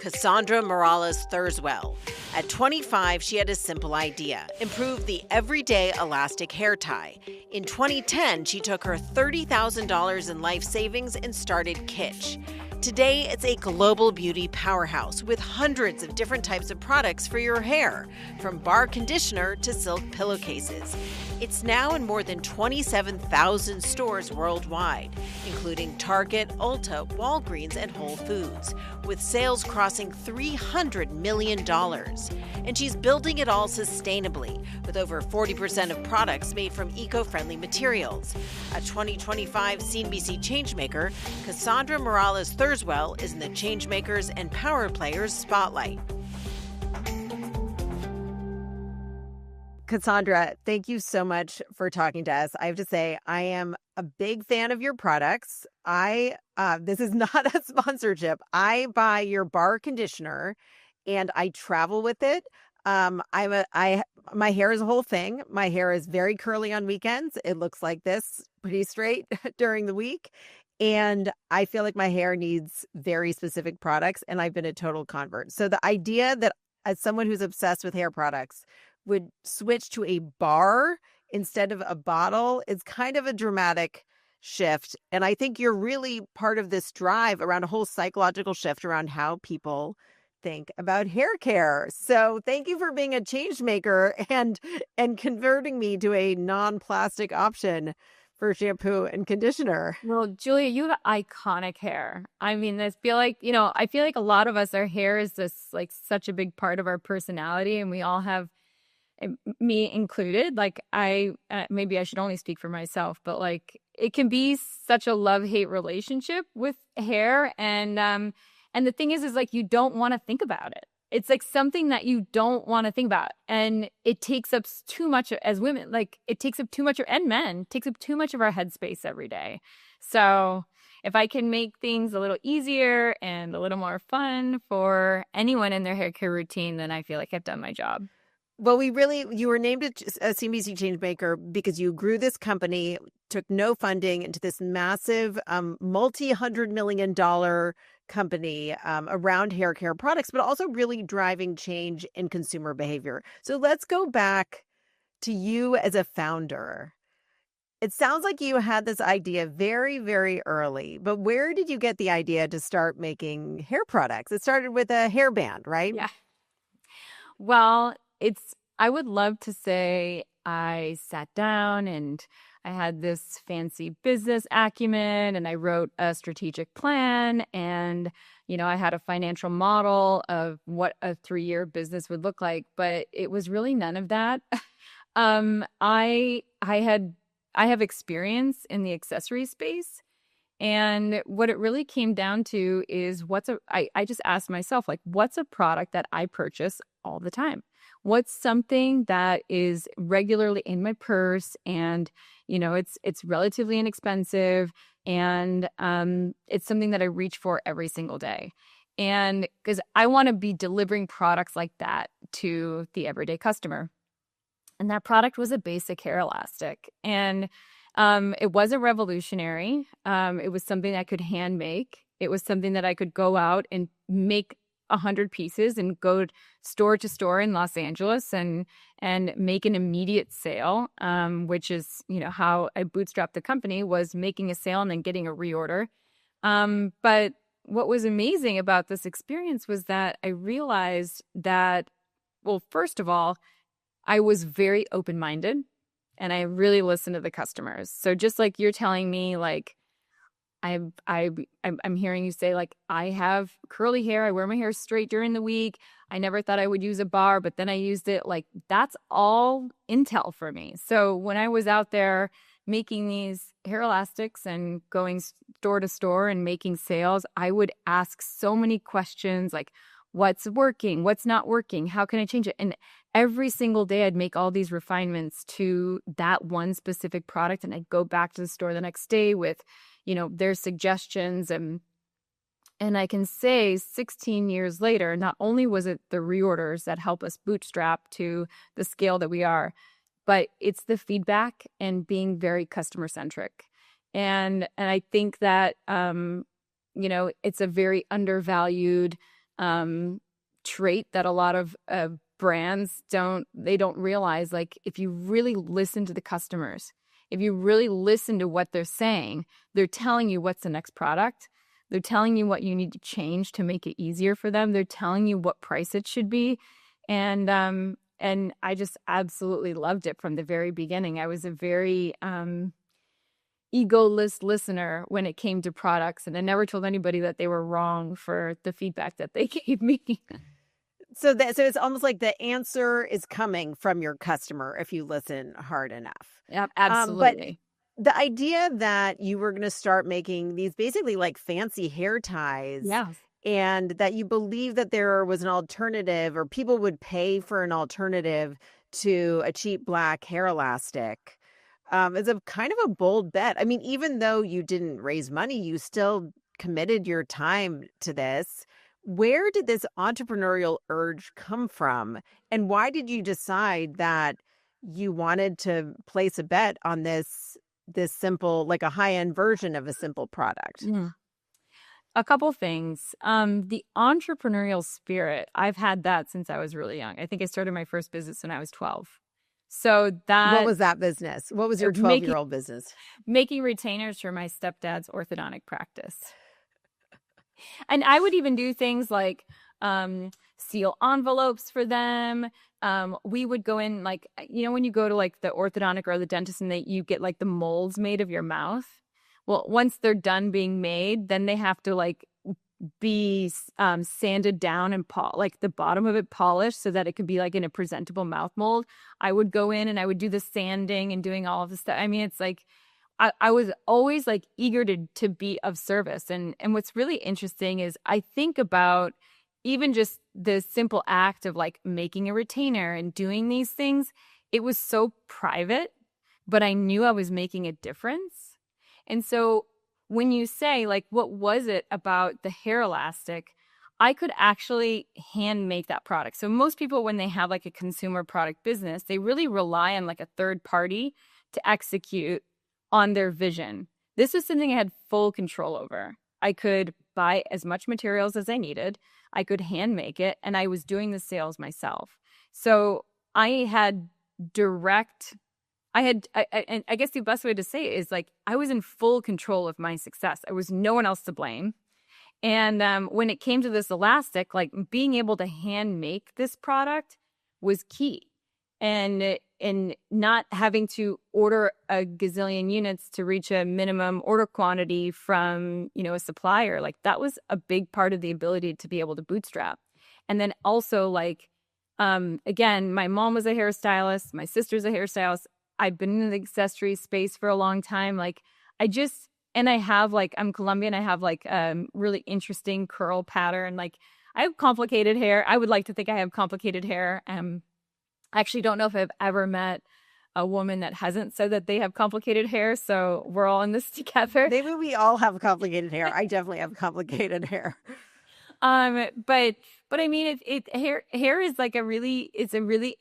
Cassandra Morales Thurswell. At 25, she had a simple idea: improve the everyday elastic hair tie. In 2010, she took her $30,000 in life savings and started Kitsch. Today, it's a global beauty powerhouse with hundreds of different types of products for your hair, from bar conditioner to silk pillowcases. It's now in more than 27,000 stores worldwide, including Target, Ulta, Walgreens, and Whole Foods, with sales crossing $300 million. And she's building it all sustainably, with over 40% of products made from eco-friendly materials. A 2025 CNBC Changemaker, Cassandra Morales Thurswell is in the Changemakers and Power Players spotlight. Cassandra, thank you so much for talking to us. I have to say, I am a big fan of your products. This is not a sponsorship. I buy your bar conditioner and I travel with it. My hair is a whole thing. My hair is very curly on weekends. It looks like this, pretty straight during the week. And I feel like my hair needs very specific products, and I've been a total convert. So the idea that as someone who's obsessed with hair products would switch to a bar instead of a bottle is kind of a dramatic shift. And I think you're really part of this drive around a whole psychological shift around how people think about hair care. So thank you for being a change maker and converting me to a non-plastic option for shampoo and conditioner. Well, Julia, you have iconic hair. I mean, I feel like a lot of us, our hair is just like such a big part of our personality, and we all have, me included, like maybe I should only speak for myself, but like it can be such a love-hate relationship with hair. And the thing is like you don't want to think about it. It's like something that you don't want to think about. And it takes up too much as women, like it takes up too much, and men, takes up too much of our headspace every day. So if I can make things a little easier and a little more fun for anyone in their hair care routine, then I feel like I've done my job. Well, you were named a CNBC Changemaker because you grew this company, took no funding into this massive multi-$100 million company around hair care products, but also really driving change in consumer behavior. So let's go back to you as a founder. It sounds like you had this idea very, very early, but where did you get the idea to start making hair products? It started with a hairband, right? Yeah. Well, I would love to say I sat down and I had this fancy business acumen and I wrote a strategic plan and, I had a financial model of what a 3-year business would look like, but it was really none of that. I have experience in the accessory space. And what it really came down to is I just asked myself, like, what's a product that I purchase all the time? What's something that is regularly in my purse and, it's relatively inexpensive and it's something that I reach for every single day. And because I want to be delivering products like that to the everyday customer. And that product was a basic hair elastic. And it wasn't revolutionary. It was something I could hand make. It was something that I could go out and make 100 pieces and go store to store in Los Angeles and make an immediate sale, which is, how I bootstrapped the company, was making a sale and then getting a reorder. But what was amazing about this experience was that I realized that, well, first of all, I was very open-minded. And I really listen to the customers. So just like you're telling me, like, I'm hearing you say, like, I have curly hair. I wear my hair straight during the week. I never thought I would use a bar, but then I used it. Like, that's all intel for me. So when I was out there making these hair elastics and going store to store and making sales, I would ask so many questions like, what's working? What's not working? How can I change it? And every single day I'd make all these refinements to that one specific product. And I'd go back to the store the next day with, their suggestions. And I can say 16 years later, not only was it the reorders that help us bootstrap to the scale that we are, but it's the feedback and being very customer centric. And I think that, it's a very undervalued trait that a lot of brands don't realize. Like, if you really listen to the customers, if you really listen to what they're saying, they're telling you what's the next product. They're telling you what you need to change to make it easier for them. They're telling you what price it should be. And I just absolutely loved it from the very beginning. I was a very egoless listener when it came to products, and I never told anybody that they were wrong for the feedback that they gave me. So it's almost like the answer is coming from your customer if you listen hard enough. Yep, But absolutely. the idea that you were going to start making these basically like fancy hair ties, Yeah. and that you believe that there was an alternative, or people would pay for an alternative to a cheap black hair elastic, is a kind of a bold bet. I mean, even though you didn't raise money, you still committed your time to this. Where did this entrepreneurial urge come from? And why did you decide that you wanted to place a bet on this simple, like a high-end version of a simple product? Mm. A couple things. The entrepreneurial spirit, I've had that since I was really young. I think I started my first business when I was 12. So What was that business? What was your 12-year-old business? Making retainers for my stepdad's orthodontic practice. And I would even do things like seal envelopes for them. We would go in, like, when you go to like the orthodontic or the dentist and you get like the molds made of your mouth. Well, once they're done being made, then they have to like be sanded down and like the bottom of it polished so that it could be like in a presentable mouth mold. I would go in and I would do the sanding and doing all of the stuff. I mean, it's like I was always like eager to be of service. And what's really interesting is I think about even just the simple act of like making a retainer and doing these things. It was so private, but I knew I was making a difference. And so when you say like, what was it about the hair elastic? I could actually hand make that product. So most people, when they have like a consumer product business, they really rely on like a third party to execute on their vision. This was something I had full control over. I could buy as much materials as I needed. I could hand make it, and I was doing the sales myself. So I had I guess the best way to say it is like I was in full control of my success. There was no one else to blame. And when it came to this elastic, like being able to hand make this product was key. And not having to order a gazillion units to reach a minimum order quantity from, a supplier, like that was a big part of the ability to be able to bootstrap. And then also like, again, my mom was a hairstylist, my sister's a hairstylist. I've been in the accessory space for a long time. Like and I have like, I'm Colombian. I have like really interesting curl pattern. Like I have complicated hair. I would like to think I have complicated hair. I actually don't know if I've ever met a woman that hasn't said that they have complicated hair. So we're all in this together. Maybe we all have complicated hair. I definitely have complicated hair. But I mean, hair is like it's a really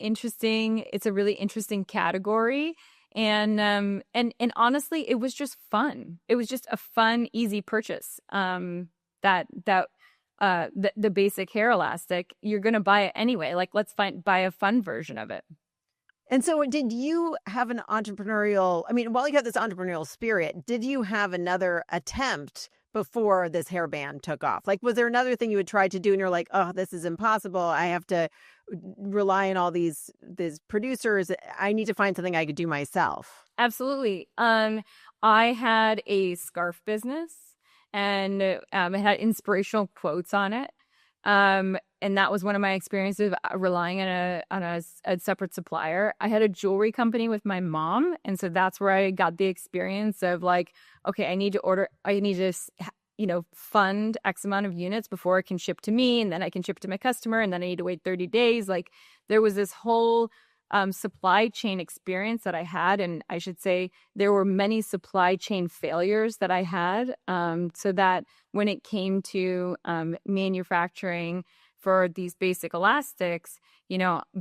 interesting category. And honestly, it was just fun. It was just a fun, easy purchase. The basic hair elastic, you're going to buy it anyway. Like, let's buy a fun version of it. And so did you have an entrepreneurial, while you had this entrepreneurial spirit, did you have another attempt before this hairband took off? Like, was there another thing you had tried to do and you're like, oh, this is impossible. I have to rely on all these producers. I need to find something I could do myself. Absolutely. I had a scarf business, and it had inspirational quotes on it. And that was one of my experiences of relying on a separate supplier. I had a jewelry company with my mom. And so that's where I got the experience of like, okay, I need to fund X amount of units before it can ship to me. And then I can ship to my customer. And then I need to wait 30 days. Like there was this whole supply chain experience that I had. And I should say there were many supply chain failures that I had, so that when it came to manufacturing for these basic elastics,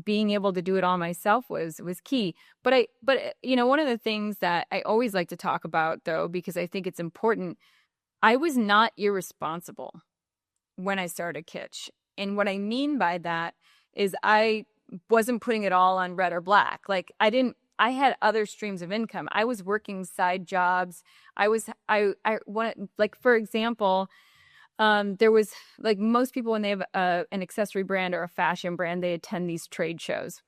being able to do it all myself was key. But one of the things that I always like to talk about, though, because I think it's important, I was not irresponsible when I started Kitsch. And what I mean by that is I wasn't putting it all on red or black. Like I had other streams of income. I was working side jobs. I wanted, like, for example, there was, like, most people when they have an accessory brand or a fashion brand, they attend these trade shows.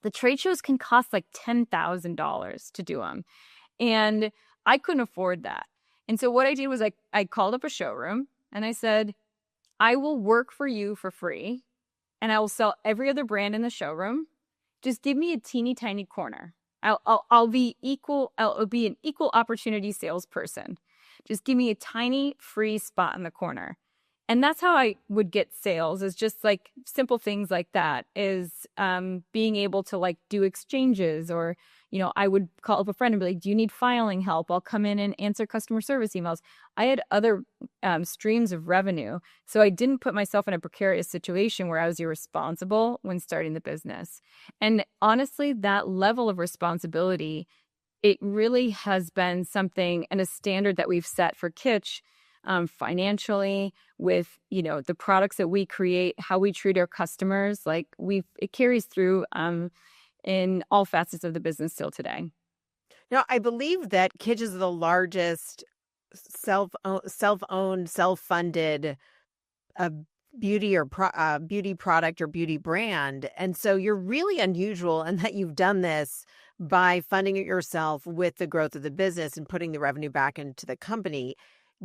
The trade shows can cost like $10,000 to do them. And I couldn't afford that. And so what I did was I called up a showroom and I said, I will work for you for free and I will sell every other brand in the showroom. Just give me a teeny tiny corner. I'll be I'll be an equal opportunity salesperson. Just give me a tiny free spot in the corner. And that's how I would get sales, is just like simple things like that, is being able to like do exchanges, or, you know, I would call up a friend and be like, do you need filing help? I'll come in and answer customer service emails. I had other streams of revenue. So I didn't put myself in a precarious situation where I was irresponsible when starting the business. And honestly, that level of responsibility, it really has been something and a standard that we've set for Kitsch, financially, with, you know, the products that we create, how we treat our customers. Like, it carries through in all facets of the business still today. Now, I believe that Kitsch is the largest self-owned, self-funded beauty beauty product or beauty brand. And so you're really unusual in that you've done this by funding it yourself with the growth of the business and putting the revenue back into the company.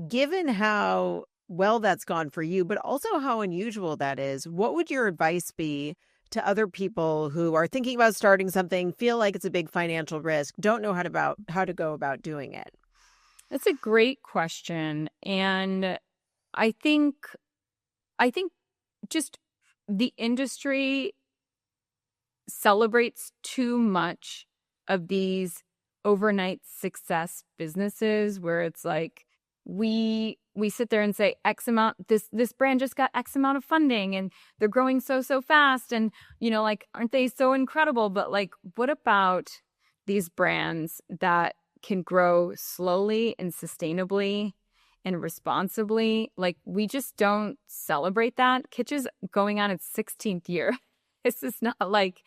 Given how well that's gone for you, but also how unusual that is, what would your advice be to other people who are thinking about starting something, feel like it's a big financial risk, don't know how to go about doing it? That's a great question. And I think just the industry celebrates too much of these overnight success businesses where it's like, we sit there and say X amount, this brand just got X amount of funding and they're growing so fast, and, you know, like, aren't they so incredible? But like, what about these brands that can grow slowly and sustainably and responsibly? Like, we just don't celebrate that. Kitsch is going on its 16th year. This is not like,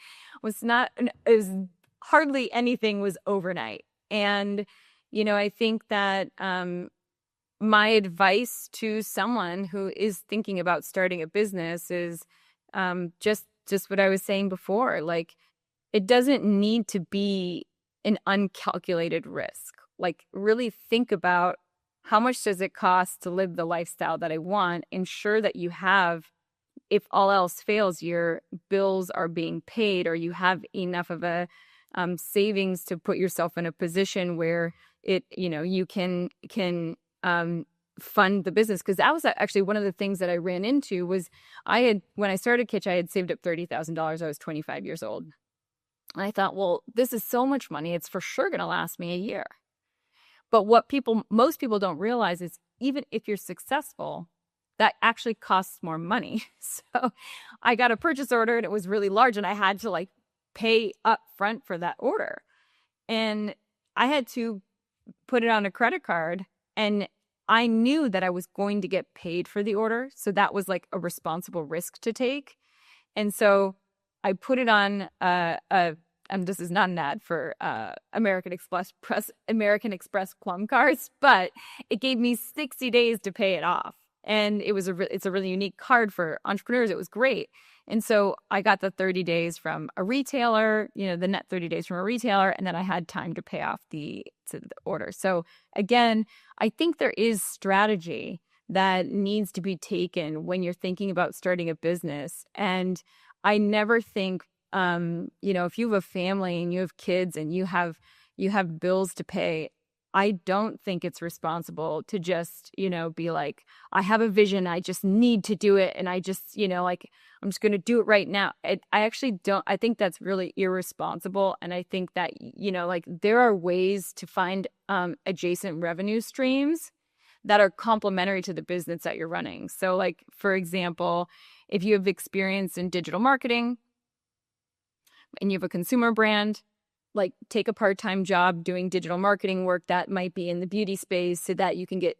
hardly anything was overnight. And, you know, I think that my advice to someone who is thinking about starting a business is just what I was saying before. Like, it doesn't need to be an uncalculated risk. Like, really think about, how much does it cost to live the lifestyle that I want? Ensure that you have, if all else fails, your bills are being paid, or you have enough of a savings to put yourself in a position where you can fund the business. Because that was actually one of the things that I ran into. Was when I started Kitsch, I had saved up $30,000. I was 25 years old. And I thought, well, this is so much money, it's for sure going to last me a year. But what most people don't realize is, even if you're successful, that actually costs more money. So I got a purchase order and it was really large, and I had to like pay up front for that order. And I had to put it on a credit card, and I knew that I was going to get paid for the order. So that was like a responsible risk to take. And so I put it on and this is not an ad for American Express Plum cards, but it gave me 60 days to pay it off. And it's a really unique card for entrepreneurs. It was great. And so I got the 30 days from a retailer, the net 30 days from a retailer, and then I had time to pay off the order. So again, I think there is strategy that needs to be taken when you're thinking about starting a business. And I never think, if you have a family and you have kids and you have bills to pay, I don't think it's responsible to just, be like, I have a vision, I just need to do it. And I just, I'm just going to do it right now. I actually don't. I think that's really irresponsible. And I think that, there are ways to find adjacent revenue streams that are complementary to the business that you're running. So like, for example, if you have experience in digital marketing and you have a consumer brand, like, take a part-time job doing digital marketing work that might be in the beauty space, so that you can get,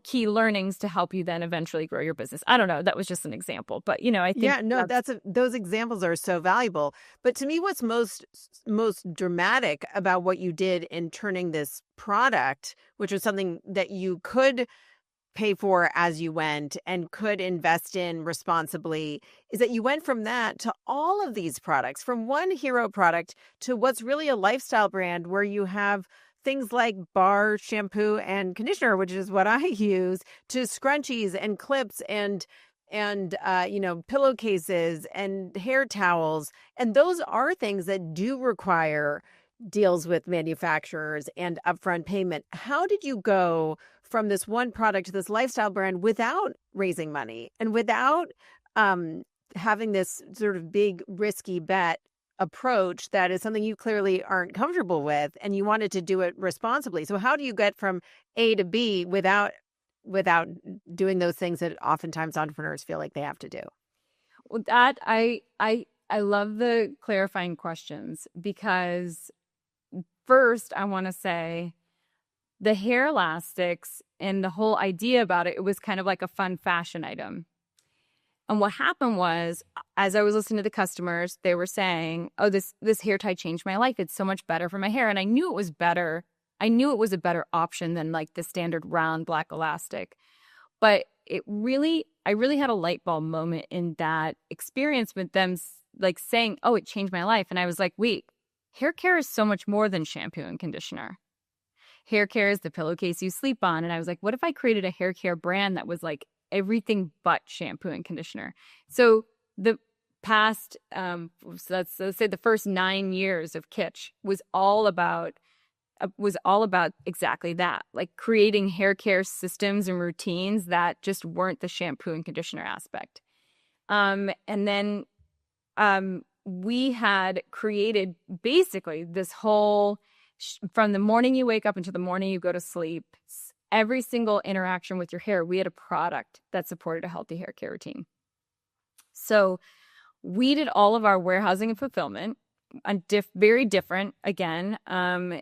key learnings to help you then eventually grow your business. I don't know. That was just an example, but I think Yeah, no, those examples are so valuable. But to me, what's most dramatic about what you did in turning this product, which was something that you could pay for as you went and could invest in responsibly, is that you went from that to all of these products, from one hero product to what's really a lifestyle brand where you have things like bar shampoo and conditioner, which is what I use, to scrunchies and clips and pillowcases and hair towels. And those are things that do require deals with manufacturers and upfront payment. How did you go from this one product to this lifestyle brand without raising money and without having this sort of big risky bet approach that is something you clearly aren't comfortable with, and you wanted to do it responsibly? So how do you get from A to B without doing those things that oftentimes entrepreneurs feel like they have to do? Well, that I love the clarifying questions, because first I want to say the hair elastics and the whole idea about it was kind of like a fun fashion item. And what happened was, as I was listening to the customers, they were saying, oh, this hair tie changed my life. It's so much better for my hair. And I knew it was better. I knew it was a better option than like the standard round black elastic. But I really had a light bulb moment in that experience with them like saying, oh, it changed my life. And I was like, wait, hair care is so much more than shampoo and conditioner. Hair care is the pillowcase you sleep on. And I was like, what if I created a hair care brand that was like everything but shampoo and conditioner? So the past, let's say the first 9 years of Kitsch was all about exactly that, like creating hair care systems and routines that just weren't the shampoo and conditioner aspect. And then we had created basically this whole, from the morning you wake up until the morning you go to sleep, every single interaction with your hair, we had a product that supported a healthy hair care routine. So we did all of our warehousing and fulfillment, very different again. I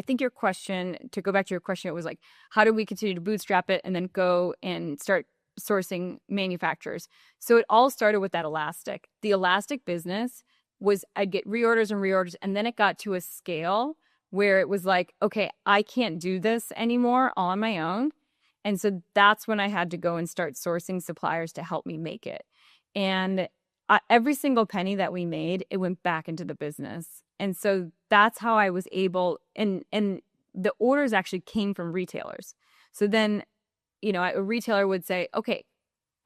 think your question, to go back to your question, it was like, how do we continue to bootstrap it and then go and start sourcing manufacturers? So it all started with that elastic. The elastic business was, I'd get reorders and reorders, and then it got to a scale where it was like, okay, I can't do this anymore on my own. And so that's when I had to go and start sourcing suppliers to help me make it. And every single penny that we made, it went back into the business. And so that's how I was able, and the orders actually came from retailers. So then, a retailer would say, okay,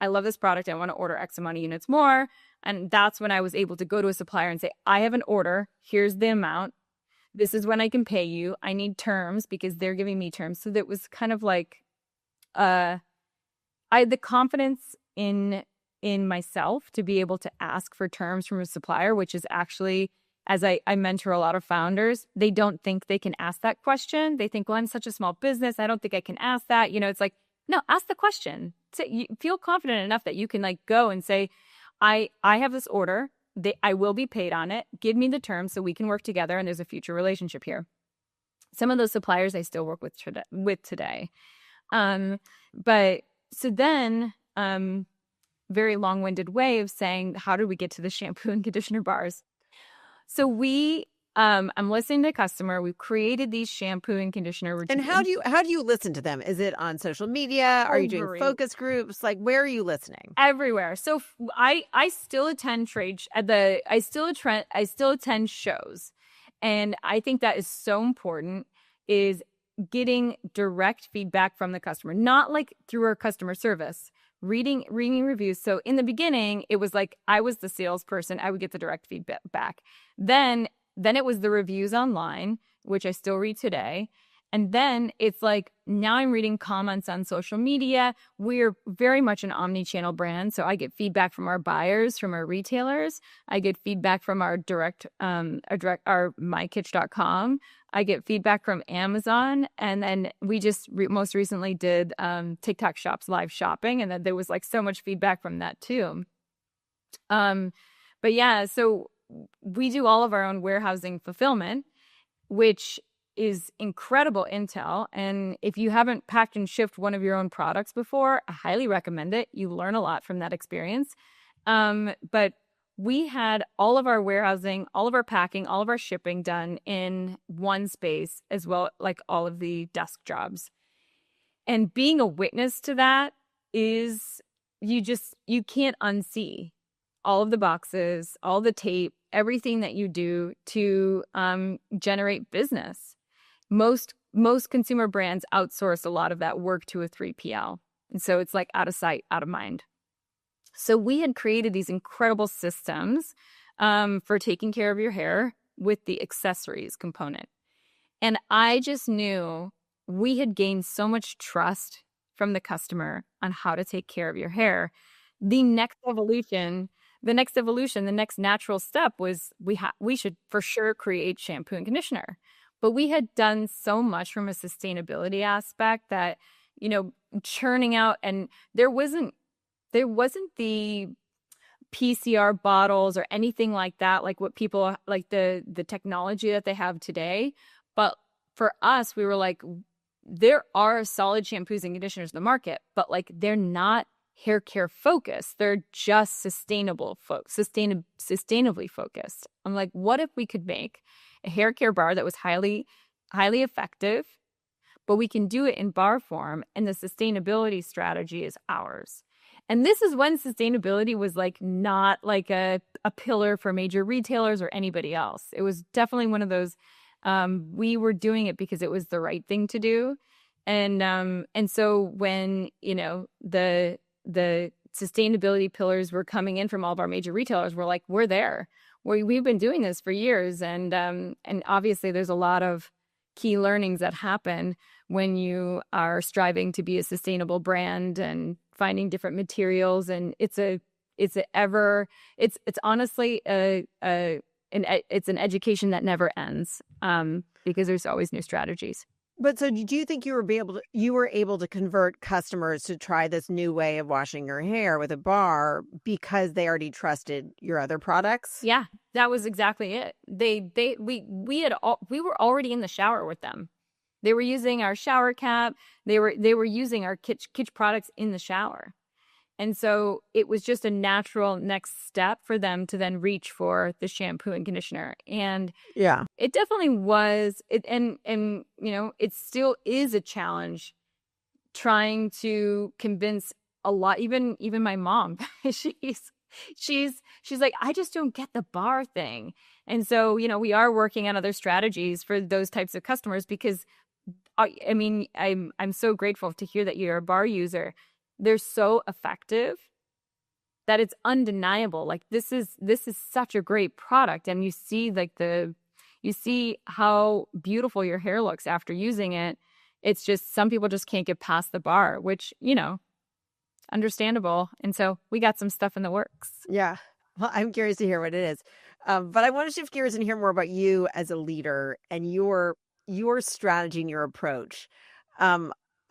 I love this product. I want to order X amount of units more. And that's when I was able to go to a supplier and say, I have an order. Here's the amount. This is when I can pay you. I need terms because they're giving me terms. So that was kind of like, I had the confidence in myself to be able to ask for terms from a supplier, which is actually, as I mentor a lot of founders, they don't think they can ask that question. They think, well, I'm such a small business, I don't think I can ask that. It's like, no, ask the question. So you feel confident enough that you can like go and say, I have this order. I will be paid on it. Give me the terms so we can work together and there's a future relationship here. Some of those suppliers I still work with today. But so then, very long-winded way of saying, how did we get to the shampoo and conditioner bars? So I'm listening to the customer. We've created these shampoo and conditioner routines. And how do you listen to them? Is it on social media? Are you doing focus groups? Like, where are you listening? Everywhere. So I still attend I still attend shows. And I think that is so important, is getting direct feedback from the customer, not like through our customer service, reading reviews. So in the beginning, it was like I was the salesperson. I would get the direct feedback. Then it was the reviews online, which I still read today. And then it's like, now I'm reading comments on social media. We're very much an omni-channel brand. So I get feedback from our buyers, from our retailers. I get feedback from our our mykitsch.com. I get feedback from Amazon. And then we just most recently did TikTok Shops live shopping. And then there was like so much feedback from that too. But yeah, so we do all of our own warehousing fulfillment, which is incredible intel. And if you haven't packed and shipped one of your own products before, I highly recommend it. You learn a lot from that experience. But we had all of our warehousing, all of our packing, all of our shipping done in one space, as well, like all of the desk jobs. And being a witness to that is you can't unsee all of the boxes, all the tape, everything that you do to generate business. Most consumer brands outsource a lot of that work to a 3PL. And so it's like out of sight, out of mind. So we had created these incredible systems for taking care of your hair with the accessories component. And I just knew we had gained so much trust from the customer on how to take care of your hair. The next natural step was we should for sure create shampoo and conditioner. But we had done so much from a sustainability aspect that, churning out, and there wasn't the PCR bottles or anything like that, like what people like the technology that they have today. But for us, we were like, there are solid shampoos and conditioners in the market, but like they're not hair care focused. They're just sustainably focused. I'm like, what if we could make a hair care bar that was highly, highly effective, but we can do it in bar form, and the sustainability strategy is ours. And this is when sustainability was like not like a pillar for major retailers or anybody else. It was definitely one of those, we were doing it because it was the right thing to do. And so when, the sustainability pillars were coming in from all of our major retailers, we're like, we're there. We've been doing this for years. And obviously there's a lot of key learnings that happen when you are striving to be a sustainable brand and finding different materials. And it's honestly it's an education that never ends, because there's always new strategies. But so do you think you were able to convert customers to try this new way of washing your hair with a bar because they already trusted your other products? Yeah, that was exactly it. We were already in the shower with them. They were using our shower cap. They were using our Kitsch products in the shower. And so it was just a natural next step for them to then reach for the shampoo and conditioner. And yeah, it definitely was. And it still is a challenge trying to convince a lot, even my mom. she's like, I just don't get the bar thing. And so, we are working on other strategies for those types of customers, because I'm so grateful to hear that you're a bar user. They're so effective that it's undeniable. Like this is such a great product, and you see how beautiful your hair looks after using it. It's just some people just can't get past the bar, which understandable. And so we got some stuff in the works. Yeah, well, I'm curious to hear what it is, but I want to shift gears and hear more about you as a leader and your strategy and your approach.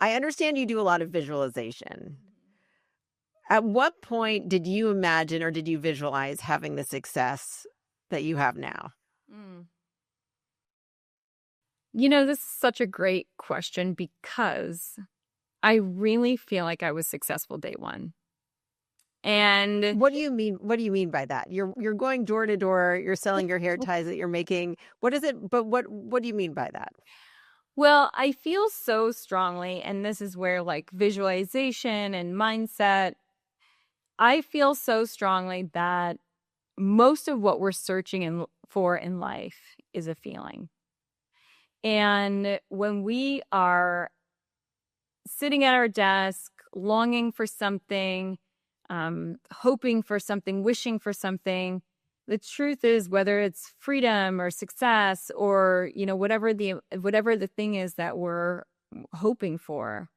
I understand you do a lot of visualization. At what point did you imagine or did you visualize having the success that you have now? This is such a great question, because I really feel like I was successful day one. And what do you mean? What do you mean by that? You're going door to door. You're selling your hair ties that you're making. What is it? But what do you mean by that? Well, I feel so strongly, and this is where like visualization and mindset, I feel so strongly that most of what we're searching for in life is a feeling. And when we are sitting at our desk, longing for something, hoping for something, wishing for something, the truth is, whether it's freedom or success or, whatever the thing is that we're hoping for,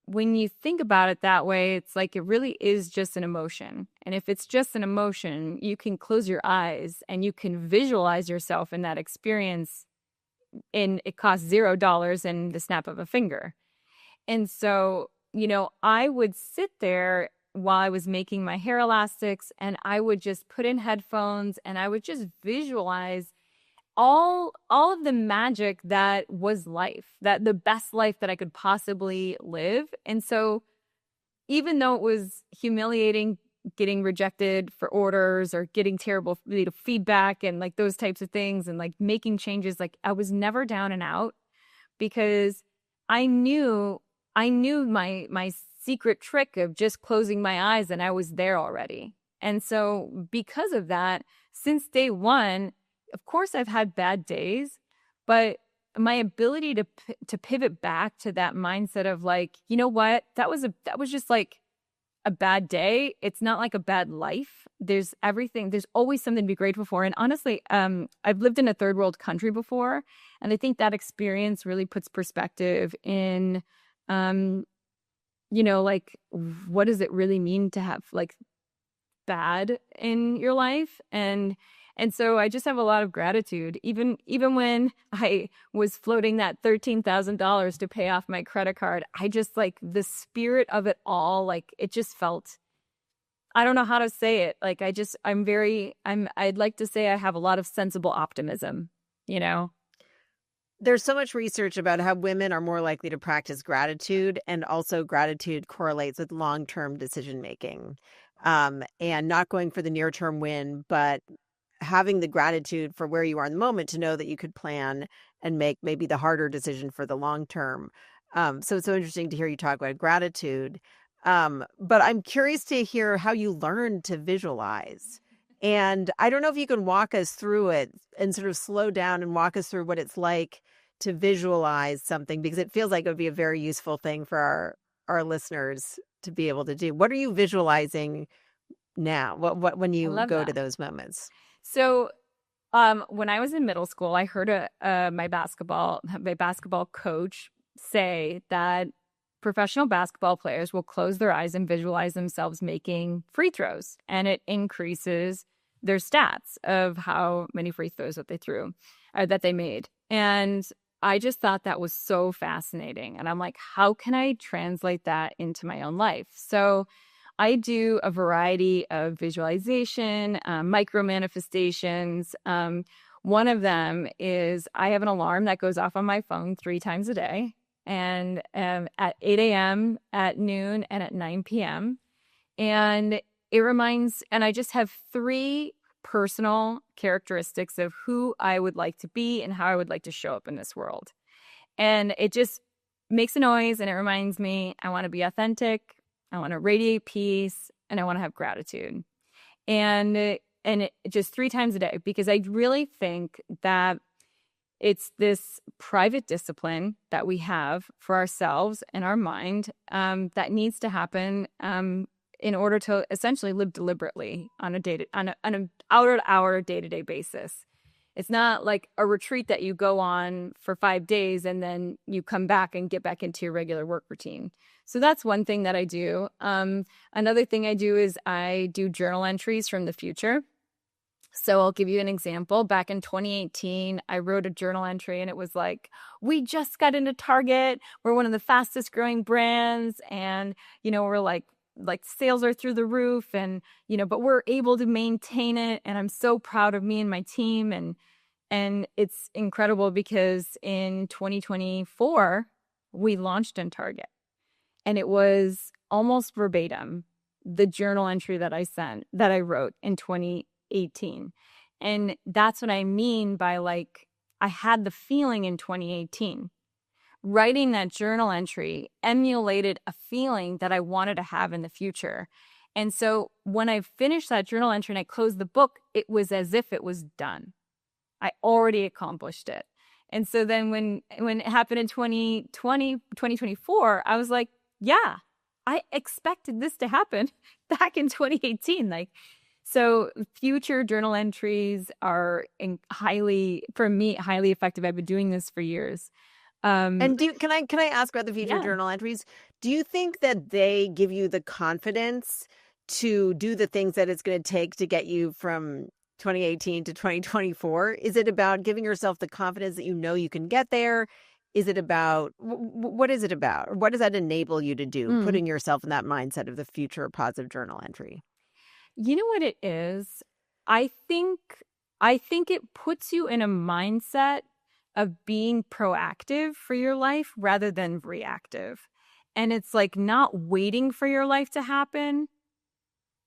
when you think about it that way, it's like it really is just an emotion. And if it's just an emotion, you can close your eyes and you can visualize yourself in that experience, and it costs $0 in the snap of a finger. And so, I would sit there while I was making my hair elastics, and I would just put in headphones and I would just visualize all of the magic that was life, that the best life that I could possibly live. And so even though it was humiliating getting rejected for orders or getting terrible feedback and like those types of things and like making changes, like I was never down and out because I knew my secret trick of just closing my eyes and I was there already. And so because of that, since day one, of course I've had bad days, but my ability to pivot back to that mindset of like, you know what, that was just like a bad day. It's not like a bad life. There's always something to be grateful for. And honestly, I've lived in a third world country before, and I think that experience really puts perspective in, like what does it really mean to have like bad in your life? And so I just have a lot of gratitude. Even when I was floating that $13,000 to pay off my credit card, I just like the spirit of it all, like it just felt, I don't know how to say it. Like I'd like to say I have a lot of sensible optimism, you know? There's so much research about how women are more likely to practice gratitude, and also gratitude correlates with long-term decision making, and not going for the near-term win, but having the gratitude for where you are in the moment to know that you could plan and make maybe the harder decision for the long term. So it's so interesting to hear you talk about gratitude. But I'm curious to hear how you learned to visualize. And I don't know if you can walk us through it and sort of slow down and walk us through what it's like to visualize something, because it feels like it would be a very useful thing for our listeners to be able to do. What are you visualizing now? What when you go to those moments? So when I was in middle school, I heard my basketball coach say that professional basketball players will close their eyes and visualize themselves making free throws, and it increases their stats of how many free throws that they made. And I just thought that was so fascinating. And I'm like, how can I translate that into my own life? So I do a variety of visualization, micro manifestations. One of them is I have an alarm that goes off on my phone 3 times a day, and at 8 a.m., at noon, and at 9 p.m. And it reminds, and I just have 3 personal characteristics of who I would like to be and how I would like to show up in this world. And it just makes a noise, and it reminds me I want to be authentic, I want to radiate peace, and I want to have gratitude. And it just 3 times a day, because I really think that it's this private discipline that we have for ourselves and our mind that needs to happen in order to essentially live deliberately on an hour-to-hour, day-to-day basis. It's not like a retreat that you go on for 5 days and then you come back and get back into your regular work routine. So that's one thing that I do. Another thing I do is I do journal entries from the future. So I'll give you an example. Back in 2018, I wrote a journal entry, and it was like, we just got into Target. We're one of the fastest growing brands. And, we're like sales are through the roof, and, but we're able to maintain it. And I'm so proud of me and my team. And it's incredible because in 2024, we launched in Target, and it was almost verbatim the journal entry that I wrote in 2018. And that's what I mean by like, I had the feeling in 2018. Writing that journal entry emulated a feeling that I wanted to have in the future. And so when I finished that journal entry and I closed the book, it was as if it was done. I already accomplished it. And so then when it happened in 2024, I was like, yeah, I expected this to happen back in 2018. So future journal entries are highly effective. I've been doing this for years. And can I ask about the future journal entries? Do you think that they give you the confidence to do the things that it's going to take to get you from 2018 to 2024? Is it about giving yourself the confidence that you can get there? Is it about, what is it about? Or what does that enable you to do, putting yourself in that mindset of the future positive journal entry? You know what it is? I think I think it puts you in a mindset of being proactive for your life rather than reactive. And it's like not waiting for your life to happen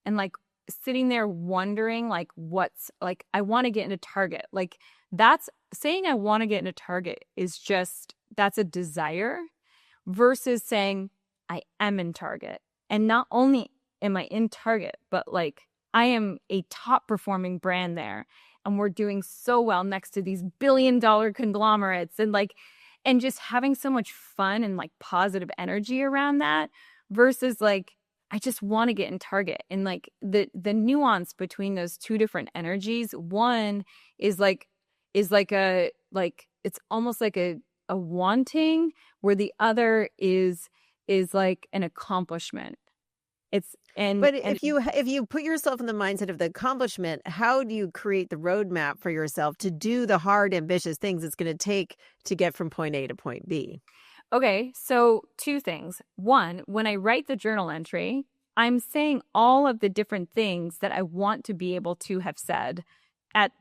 and like sitting there wondering like what's like, I want to get into Target. Like that's saying I want to get into Target is just, that's a desire versus saying I am in Target. And not only am I in Target, but like I am a top performing brand there. And we're doing so well next to these billion-dollar conglomerates and like, and just having so much fun and like positive energy around that versus like, I just want to get in Target. And like the nuance between those two different energies, one is like it's almost like a wanting, where the other is like an accomplishment. But if you put yourself in the mindset of the accomplishment, how do you create the roadmap for yourself to do the hard, ambitious things it's going to take to get from point A to point B? Okay, so two things. One, when I write the journal entry, I'm saying all of the different things that I want to be able to have said at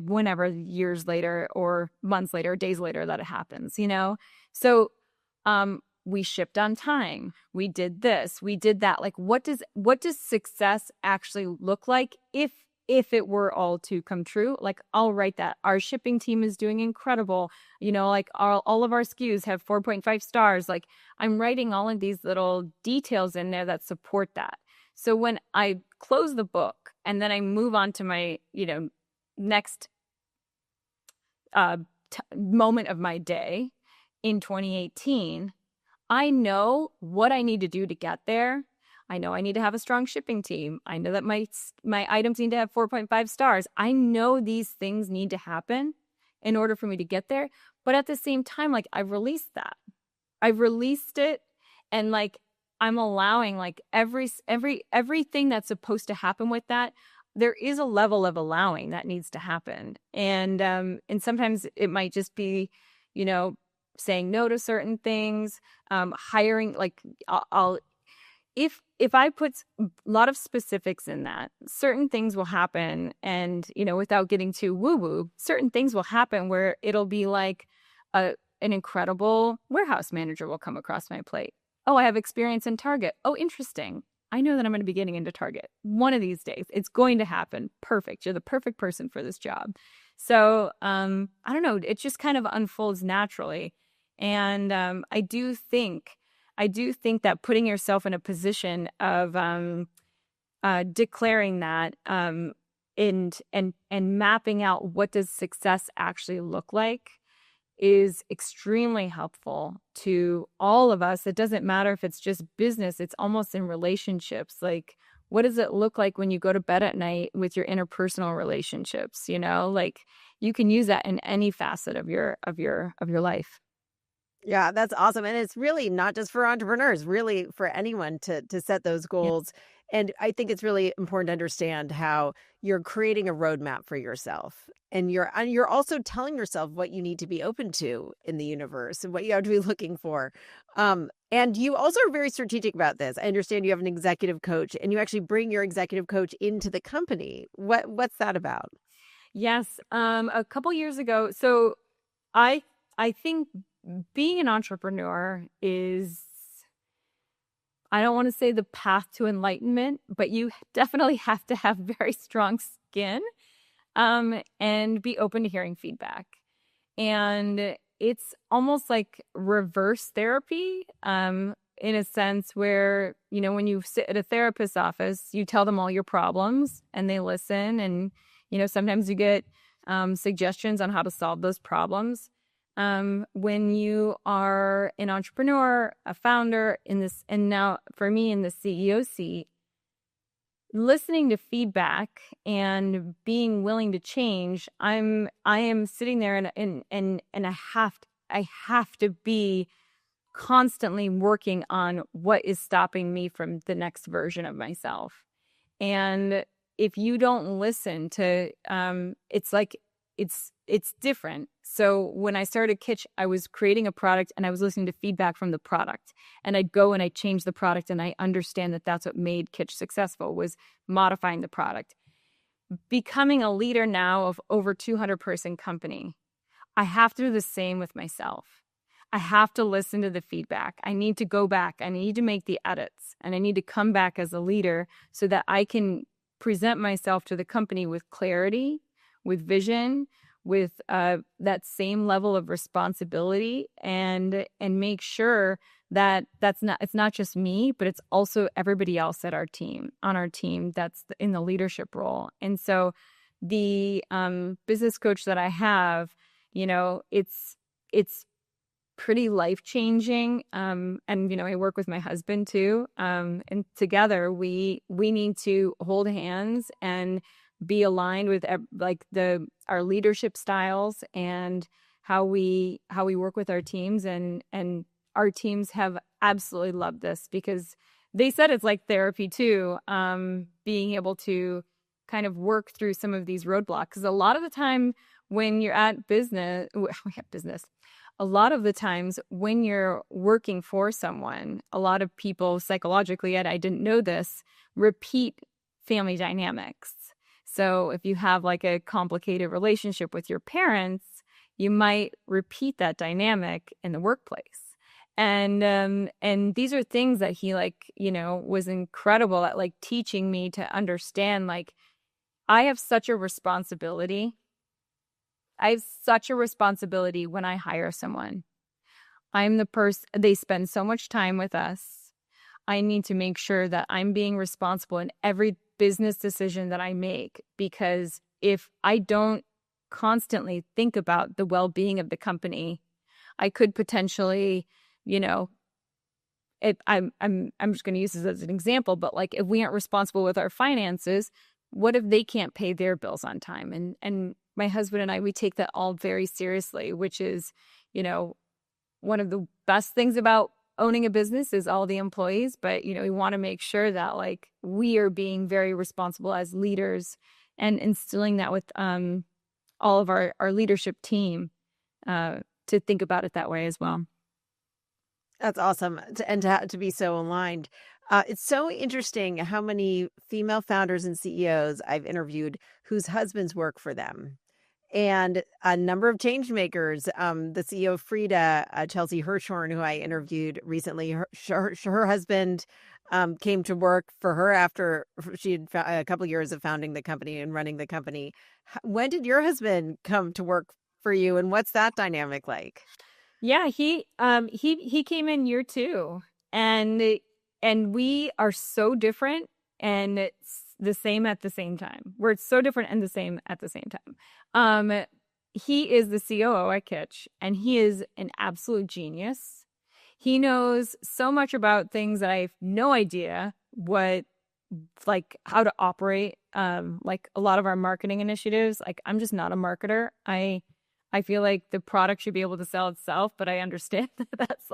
whenever, years later or months later, or days later that it happens, you know? So we shipped on time. We did this, we did that. Like what does success actually look like if it were all to come true? Like I'll write that. Our shipping team is doing incredible. You know, like all of our SKUs have 4.5 stars. Like I'm writing all of these little details in there that support that. So when I close the book and then I move on to my, next moment of my day in 2018, I know what I need to do to get there. I know I need to have a strong shipping team. I know that my items need to have 4.5 stars. I know these things need to happen in order for me to get there. But at the same time, like I've released that. I've released it, and like I'm allowing like everything that's supposed to happen with that. There is a level of allowing that needs to happen. And sometimes it might just be, saying no to certain things, hiring, like if I put a lot of specifics in that, certain things will happen. And, without getting too woo-woo, certain things will happen where it'll be like an incredible warehouse manager will come across my plate. Oh, I have experience in Target. Oh, interesting. I know that I'm going to be getting into Target one of these days. It's going to happen. Perfect. You're the perfect person for this job. So I don't know. It just kind of unfolds naturally. And I do think that putting yourself in a position of declaring that and mapping out what does success actually look like is extremely helpful to all of us. It doesn't matter if it's just business, it's almost in relationships. Like, what does it look like when you go to bed at night with your interpersonal relationships? Like you can use that in any facet of your life. Yeah, that's awesome. And it's really not just for entrepreneurs, really for anyone to set those goals. And I think it's really important to understand how you're creating a roadmap for yourself. And you're also telling yourself what you need to be open to in the universe and what you have to be looking for. And you also are very strategic about this. I understand you have an executive coach and you actually bring your executive coach into the company. What's that about? Yes. A couple years ago. So I think being an entrepreneur is, I don't want to say the path to enlightenment, but you definitely have to have very strong skin and be open to hearing feedback. And it's almost like reverse therapy in a sense where, when you sit at a therapist's office, you tell them all your problems and they listen. And, sometimes you get suggestions on how to solve those problems. When you are an entrepreneur, a founder in this, and now for me in the CEO seat, listening to feedback and being willing to change, I am sitting there and I have to be constantly working on what is stopping me from the next version of myself. And if you don't listen to, it's like, it's different. So when I started Kitsch, I was creating a product and I was listening to feedback from the product, and I'd go and I'd change the product, and I understand that that's what made Kitsch successful, was modifying the product. becoming a leader now of over 200-person company, I have to do the same with myself. I have to listen to the feedback. I need to go back. I need to make the edits, and I need to come back as a leader so that I can present myself to the company with clarity, with vision, with that same level of responsibility, and make sure that it's not just me, but it's also everybody else on our team that's in the leadership role. And so the business coach that I have, it's pretty life-changing. And, I work with my husband too. And together we need to hold hands and be aligned with our leadership styles and how we work with our teams. And our teams have absolutely loved this because they said it's like therapy too, being able to kind of work through some of these roadblocks. Because a lot of the time when you're at business, a lot of the times when you're working for someone, a lot of people psychologically, and I didn't know this, repeat family dynamics. So if you have like a complicated relationship with your parents, you might repeat that dynamic in the workplace. And these are things that he was incredible at teaching me to understand. I have such a responsibility. I have such a responsibility when I hire someone. I'm the person, they spend so much time with us. I need to make sure that I'm being responsible in every business decision that I make, because if I don't constantly think about the well-being of the company, I could potentially, I'm just going to use this as an example, but if we aren't responsible with our finances, what if they can't pay their bills on time? And my husband and I, we take that all very seriously, which is, one of the best things about owning a business is all the employees. But, we want to make sure that we are being very responsible as leaders and instilling that with all of our leadership team to think about it that way as well. That's awesome. To be so aligned. It's so interesting how many female founders and CEOs I've interviewed whose husbands work for them. And a number of changemakers, the CEO of Frida, Chelsea Hirschhorn, who I interviewed recently, her husband came to work for her after she had a couple of years of founding the company and running the company. When did your husband come to work for you, and what's that dynamic like? Yeah, he came in year 2, and we are so different, and it's the same at the same time. We're so different and the same at the same time. He is the COO at Kitsch, and he is an absolute genius. He knows so much about things that I have no idea how to operate. Like a lot of our marketing initiatives, I'm just not a marketer. I feel like the product should be able to sell itself, but I understand that that's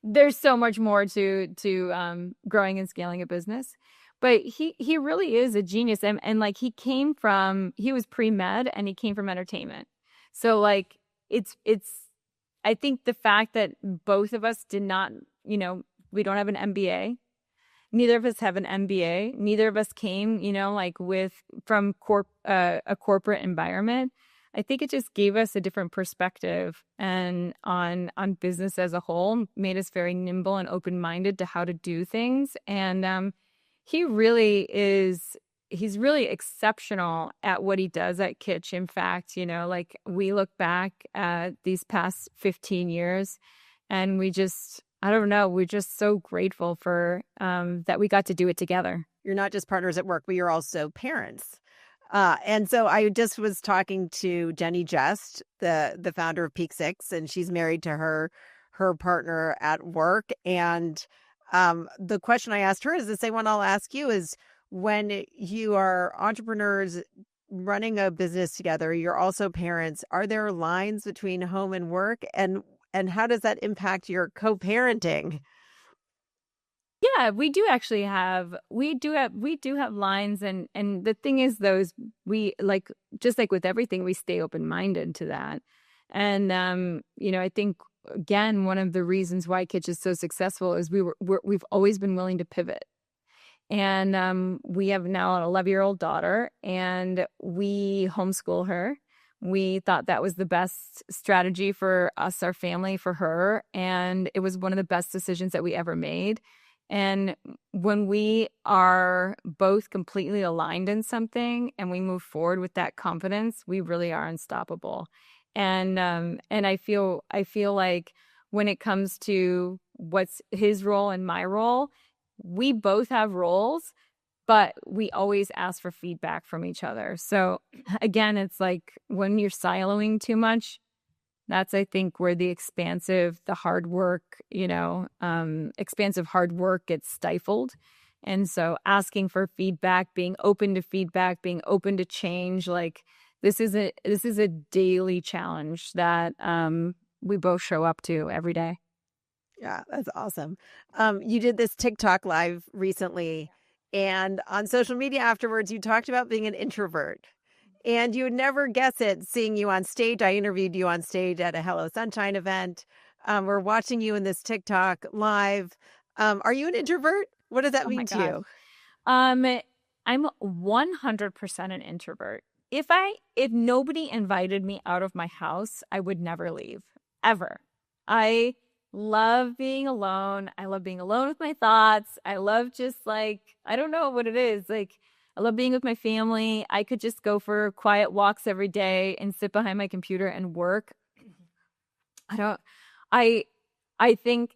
there's so much more to growing and scaling a business. But he really is a genius. And he was pre-med and he came from entertainment. So it's I think the fact that both of us did not, we don't have an MBA. Neither of us have an MBA. Neither of us came, from a corporate environment. I think it just gave us a different perspective and on business as a whole, made us very nimble and open-minded to how to do things. And he's really exceptional at what he does at Kitsch. In fact, we look back at these past 15 years and we're just so grateful for that we got to do it together. You're not just partners at work, but you're also parents. And so I just was talking to Jenny Just, the founder of Peak Six, and she's married to her partner at work. And the question I asked her is the same one I'll ask you is, when you are entrepreneurs running a business together, you're also parents. Are there lines between home and work? And how does that impact your co-parenting? Yeah, we do actually have lines, and the thing is, we just like with everything, we stay open-minded to that. And I think again, one of the reasons why Kitsch is so successful is we've always been willing to pivot. And we have now an 11-year-old daughter, and we homeschool her. We thought that was the best strategy for us, our family, for her. And it was one of the best decisions that we ever made. And when we are both completely aligned in something and we move forward with that confidence, we really are unstoppable. And I feel like when it comes to what's his role and my role, we both have roles, but we always ask for feedback from each other. So again, it's like when you're siloing too much, that's, I think, where the expansive hard work gets stifled. And so asking for feedback, being open to feedback, being open to change, like this is a daily challenge that we both show up to every day. Yeah, that's awesome. You did this TikTok live recently, and on social media afterwards, you talked about being an introvert. And you would never guess it seeing you on stage. I interviewed you on stage at a Hello Sunshine event. We're watching you in this TikTok live. Are you an introvert? What does that Oh my mean to God. you? I'm 100% an introvert. If nobody invited me out of my house, I would never leave, ever. I love being alone. I love being alone with my thoughts. I love just like, I don't know what it is. Like, I love being with my family. I could just go for quiet walks every day and sit behind my computer and work. I think,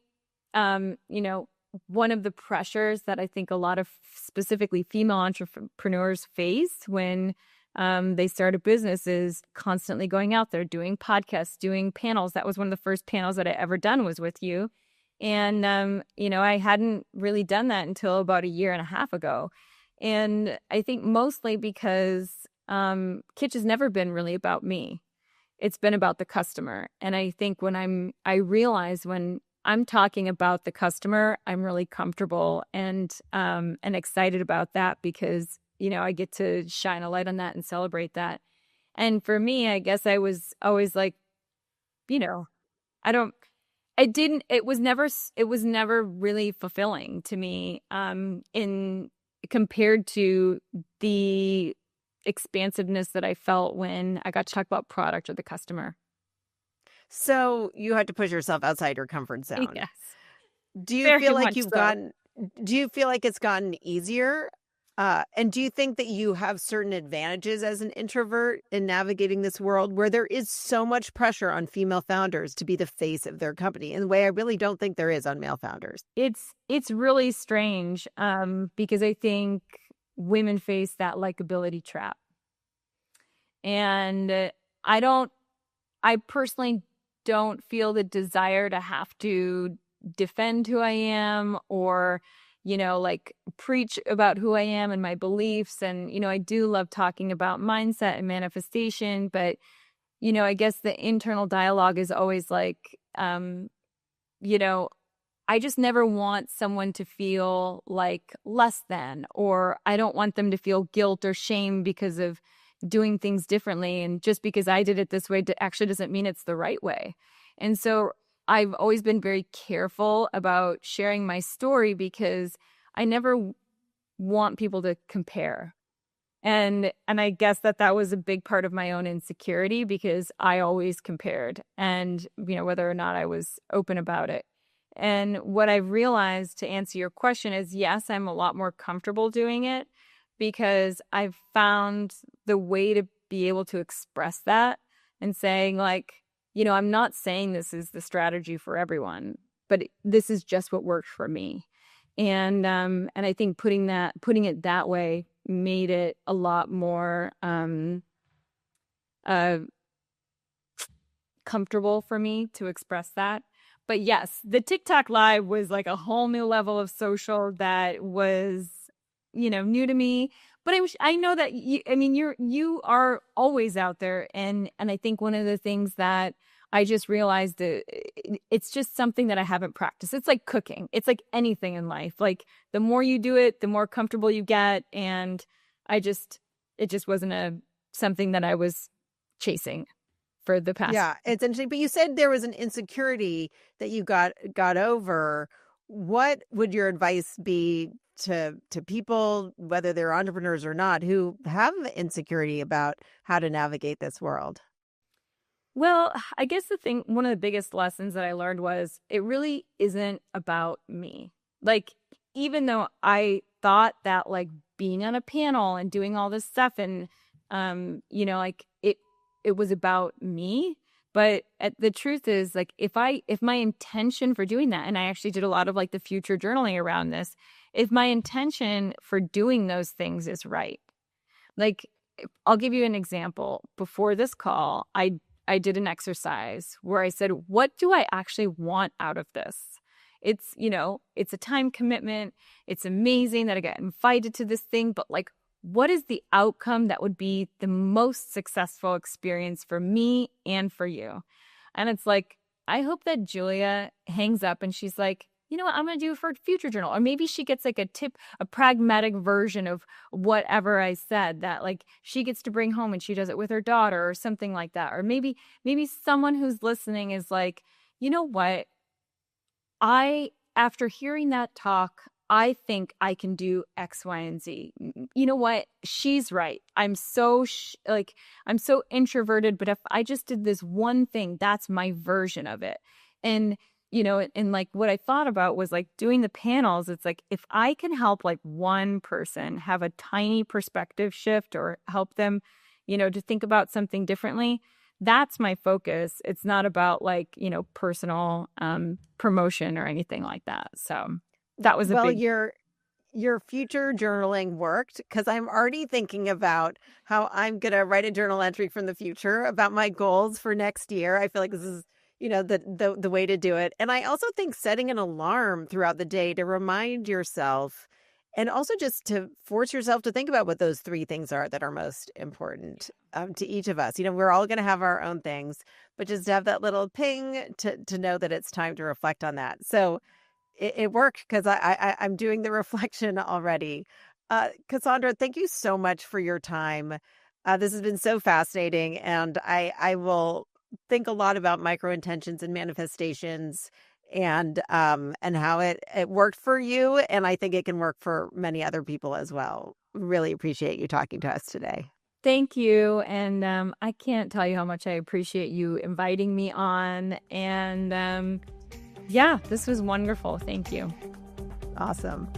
one of the pressures that I think a lot of specifically female entrepreneurs face when they start a business is constantly going out there, doing podcasts, doing panels. That was one of the first panels that I ever done was with you. And, I hadn't really done that until about 1.5 years ago. And I think mostly because Kitsch has never been really about me. It's been about the customer. And I think I realize when I'm talking about the customer, I'm really comfortable and excited about that because, I get to shine a light on that and celebrate that. And for me, I guess I was always like, it was never really fulfilling to me in compared to the expansiveness that I felt when I got to talk about product or the customer. So you had to push yourself outside your comfort zone. Yes. Do you Very feel like much so. do you feel like it's gotten easier? And do you think that you have certain advantages as an introvert in navigating this world where there is so much pressure on female founders to be the face of their company in a way I really don't think there is on male founders? It's really strange because I think women face that likability trap. And I personally don't feel the desire to have to defend who I am or like preach about who I am and my beliefs. And, I do love talking about mindset and manifestation, but, I guess the internal dialogue is always like, I just never want someone to feel like less than, or I don't want them to feel guilt or shame because of doing things differently. And just because I did it this way actually doesn't mean it's the right way. And so I've always been very careful about sharing my story because I never want people to compare. And I guess that was a big part of my own insecurity because I always compared and, whether or not I was open about it. And what I've realized to answer your question is, yes, I'm a lot more comfortable doing it because I've found the way to be able to express that and saying like, I'm not saying this is the strategy for everyone, but this is just what worked for me. And I think putting it that way made it a lot more comfortable for me to express that. But yes, the TikTok live was like a whole new level of social that was, new to me. But I know that you are always out there, and I think one of the things that I just realized that it's just something that I haven't practiced. It's like cooking. It's like anything in life. Like the more you do it, the more comfortable you get, and it just wasn't something that I was chasing for the past. Yeah, it's interesting. But you said there was an insecurity that you got over. What would your advice be to people, whether they're entrepreneurs or not, who have insecurity about how to navigate this world? Well, I guess one of the biggest lessons that I learned was it really isn't about me. Like, even though I thought that like being on a panel and doing all this stuff and, like it was about me. But the truth is, like, if my intention for doing that, and I actually did a lot of like the future journaling around this, if my intention for doing those things is right, like, I'll give you an example. Before this call, I did an exercise where I said, what do I actually want out of this? It's, it's a time commitment. It's amazing that I got invited to this thing, but like, what is the outcome that would be the most successful experience for me and for you? And it's like, I hope that Julia hangs up and she's like, you know what, I'm going to do it for a future journal. Or maybe she gets like a pragmatic version of whatever I said that like she gets to bring home and she does it with her daughter or something like that. Or maybe someone who's listening is like, you know what, after hearing that talk, I think I can do X, Y, and Z. You know what? She's right. I'm so I'm so introverted, but if I just did this one thing, that's my version of it. And and like what I thought about was like doing the panels. It's like, if I can help like one person have a tiny perspective shift or help them, to think about something differently, that's my focus. It's not about like, personal promotion or anything like that. So that was your future journaling worked, because I'm already thinking about how I'm going to write a journal entry from the future about my goals for next year. I feel like this is, the way to do it. And I also think setting an alarm throughout the day to remind yourself, and also just to force yourself to think about what those 3 things are that are most important to each of us. We're all going to have our own things, but just to have that little ping to know that it's time to reflect on that. So it worked, because I'm doing the reflection already. Cassandra, thank you so much for your time. This has been so fascinating, and I will think a lot about micro intentions and manifestations, and how it worked for you, and I think it can work for many other people as well. Really appreciate you talking to us today. Thank you. And I can't tell you how much I appreciate you inviting me on. And yeah, this was wonderful. Thank you. Awesome.